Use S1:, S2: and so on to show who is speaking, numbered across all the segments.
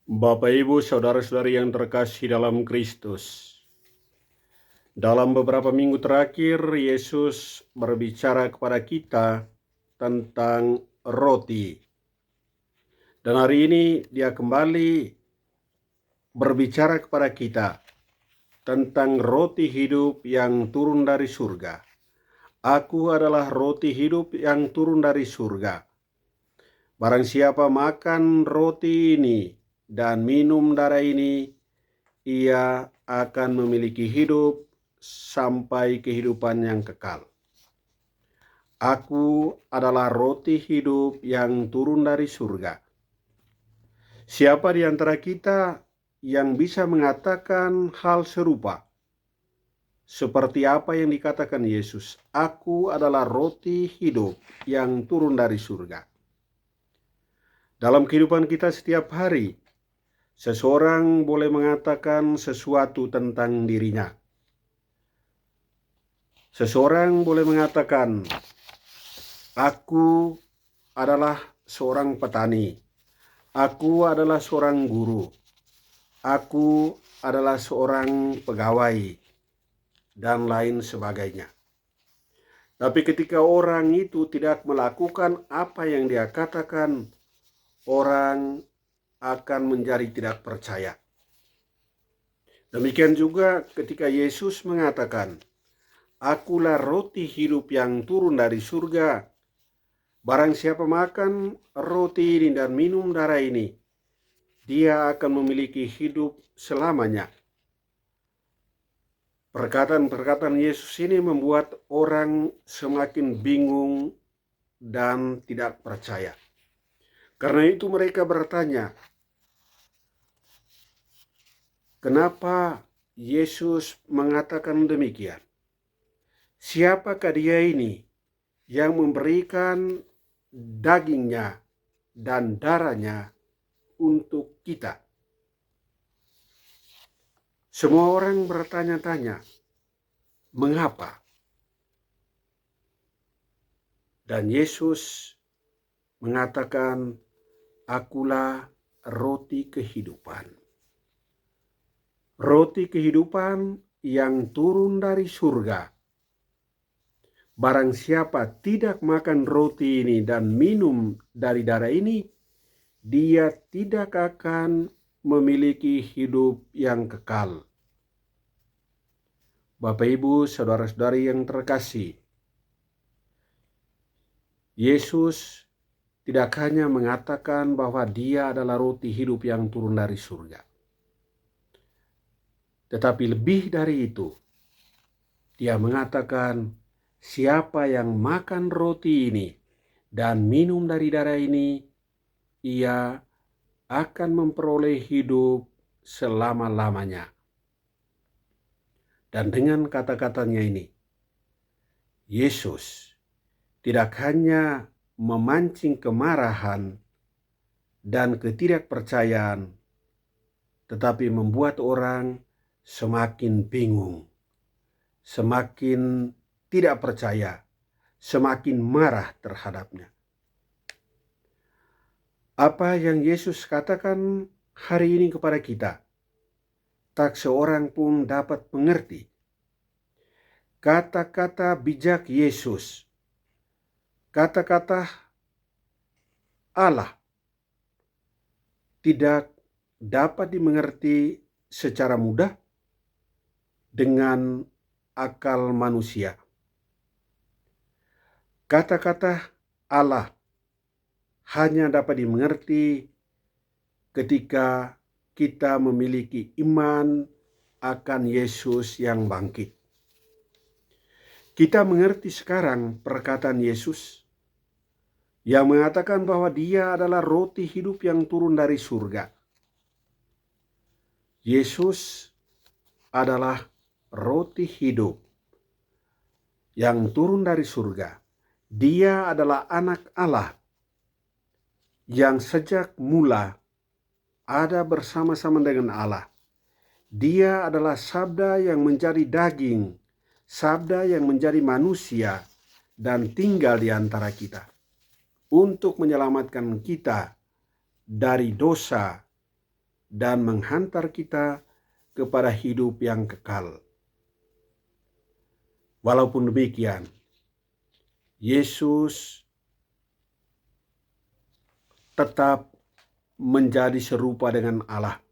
S1: Bapak, Ibu, saudara-saudari yang terkasih dalam Kristus. Dalam beberapa minggu terakhir, Yesus berbicara kepada kita tentang roti. Dan hari ini dia kembali berbicara kepada kita tentang roti hidup yang turun dari surga. Aku adalah roti hidup yang turun dari surga. Barang siapa makan roti ini dan minum darah ini, ia akan memiliki hidup sampai kehidupan yang kekal. Aku adalah roti hidup yang turun dari surga. Siapa di antara kita yang bisa mengatakan hal serupa? Seperti apa yang dikatakan Yesus, aku adalah roti hidup yang turun dari surga. Dalam kehidupan kita setiap hari, seseorang boleh mengatakan sesuatu tentang dirinya. Seseorang boleh mengatakan, aku adalah seorang petani, aku adalah seorang guru, aku adalah seorang pegawai, dan lain sebagainya. Tapi ketika orang itu tidak melakukan apa yang dia katakan, orang akan menjadi tidak percaya. Demikian juga ketika Yesus mengatakan, akulah roti hidup yang turun dari surga. Barang siapa makan roti ini dan minum darah ini, dia akan memiliki hidup selamanya. Perkataan-perkataan Yesus ini membuat orang semakin bingung dan tidak percaya. Karena itu mereka bertanya, kenapa Yesus mengatakan demikian? Siapakah dia ini yang memberikan dagingnya dan darahnya untuk kita? Semua orang bertanya-tanya, mengapa? Dan Yesus mengatakan, akulah roti kehidupan. Roti kehidupan yang turun dari surga. Barang siapa tidak makan roti ini dan minum dari darah ini, dia tidak akan memiliki hidup yang kekal. Bapak, Ibu, saudara-saudari yang terkasih, Yesus tidak hanya mengatakan bahwa dia adalah roti hidup yang turun dari surga. Tetapi lebih dari itu, dia mengatakan, siapa yang makan roti ini dan minum dari darah ini, ia akan memperoleh hidup selama-lamanya. Dan dengan kata-katanya ini, Yesus tidak hanya memancing kemarahan dan ketidakpercayaan, tetapi membuat orang semakin bingung, semakin tidak percaya, semakin marah terhadapnya. Apa yang Yesus katakan hari ini kepada kita, tak seorang pun dapat mengerti. Kata-kata bijak Yesus, kata-kata Allah, tidak dapat dimengerti secara mudah dengan akal manusia. Kata-kata Allah hanya dapat dimengerti ketika kita memiliki iman akan Yesus yang bangkit. Kita mengerti sekarang perkataan Yesus yang mengatakan bahwa dia adalah roti hidup yang turun dari surga. Yesus adalah roti hidup yang turun dari surga. Dia adalah anak Allah yang sejak mula ada bersama-sama dengan Allah. Dia adalah sabda yang menjadi daging, sabda yang menjadi manusia dan tinggal di antara kita untuk menyelamatkan kita dari dosa dan menghantar kita kepada hidup yang kekal. Walaupun demikian, Yesus tetap menjadi serupa dengan Allah.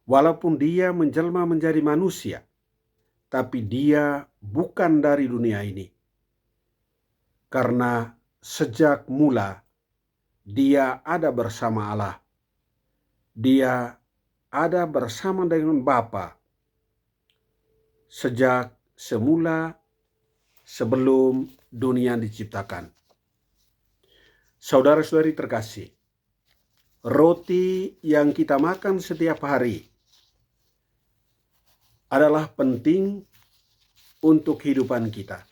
S1: Walaupun dia menjelma menjadi manusia, tapi dia bukan dari dunia ini. Karena sejak mula dia ada bersama Allah. Dia ada bersama dengan Bapa sejak semula sebelum dunia diciptakan. Saudara-saudari terkasih, roti yang kita makan setiap hari adalah penting untuk kehidupan kita.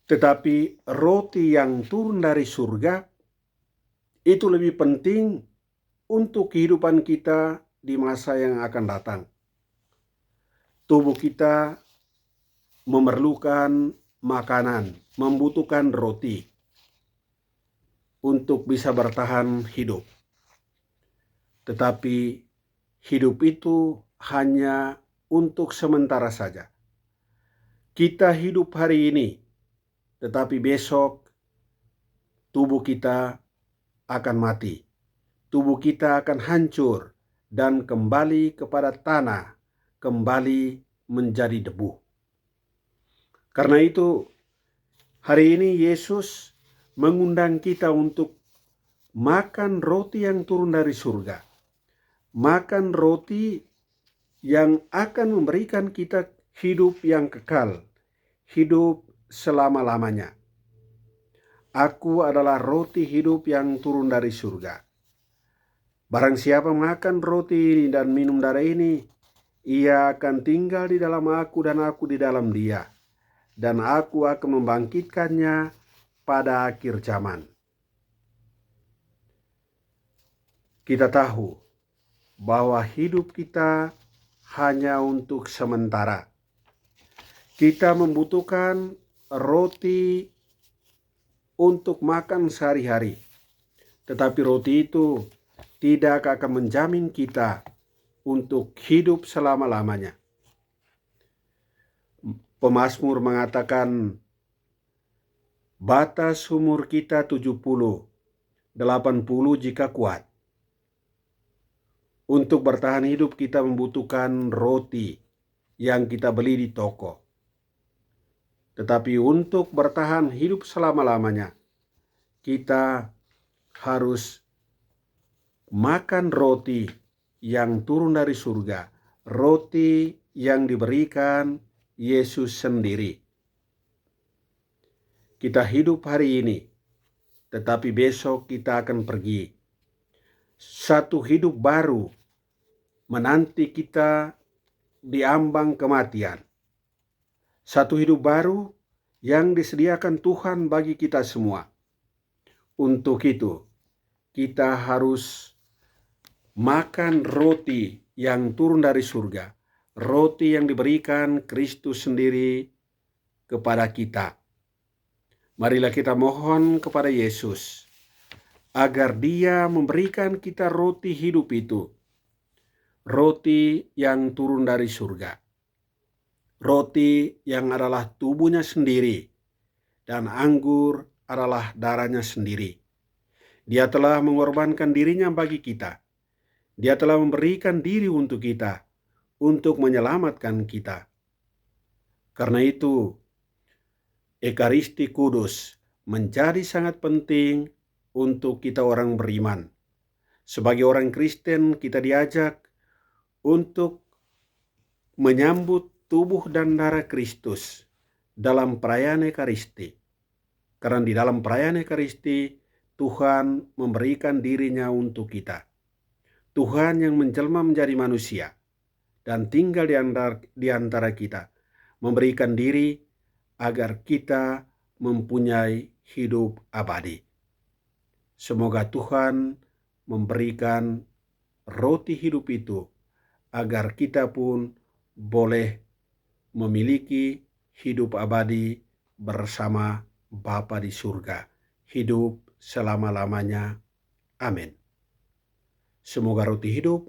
S1: Tetapi roti yang turun dari surga itu lebih penting untuk kehidupan kita di masa yang akan datang. Tubuh kita memerlukan makanan, membutuhkan roti untuk bisa bertahan hidup. Tetapi hidup itu hanya untuk sementara saja. Kita hidup hari ini, tetapi besok tubuh kita akan mati. Tubuh kita akan hancur dan kembali kepada tanah, kembali menjadi debu. Karena itu, hari ini Yesus mengundang kita untuk makan roti yang turun dari surga. Makan roti yang akan memberikan kita hidup yang kekal, hidup selama-lamanya. Aku adalah roti hidup yang turun dari surga. Barang siapa makan roti ini dan minum dari ini, ia akan tinggal di dalam aku dan aku di dalam dia. Dan aku akan membangkitkannya pada akhir zaman. Kita tahu bahwa hidup kita hanya untuk sementara. Kita membutuhkan roti untuk makan sehari-hari. Tetapi roti itu tidak akan menjamin kita untuk hidup selama-lamanya. Pemazmur mengatakan batas umur kita 70, 80 jika kuat. Untuk bertahan hidup kita membutuhkan roti yang kita beli di toko. Tetapi untuk bertahan hidup selama-lamanya, kita harus makan roti yang turun dari surga, roti yang diberikan Yesus sendiri. Kita hidup hari ini, tetapi besok kita akan pergi. Satu hidup baru menanti kita di ambang kematian. Satu hidup baru yang disediakan Tuhan bagi kita semua. Untuk itu, kita harus makan roti yang turun dari surga, roti yang diberikan Kristus sendiri kepada kita. Marilah kita mohon kepada Yesus agar Dia memberikan kita roti hidup itu, roti yang turun dari surga, roti yang adalah tubuhnya sendiri, dan anggur adalah darahnya sendiri. Dia telah mengorbankan dirinya bagi kita. Dia telah memberikan diri untuk kita, untuk menyelamatkan kita. Karena itu, Ekaristi Kudus menjadi sangat penting untuk kita orang beriman. Sebagai orang Kristen, kita diajak untuk menyambut tubuh dan darah Kristus dalam perayaan Ekaristi. Karena di dalam perayaan Ekaristi, Tuhan memberikan dirinya untuk kita. Tuhan yang menjelma menjadi manusia dan tinggal di antara kita, memberikan diri agar kita mempunyai hidup abadi. Semoga Tuhan memberikan roti hidup itu agar kita pun boleh memiliki hidup abadi bersama Bapa di surga, hidup selama-lamanya. Amin. Semoga roti hidup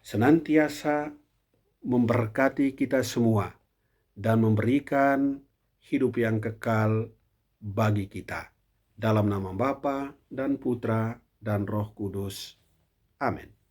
S1: senantiasa memberkati kita semua dan memberikan hidup yang kekal bagi kita. Dalam nama Bapa dan Putra dan Roh Kudus. Amin.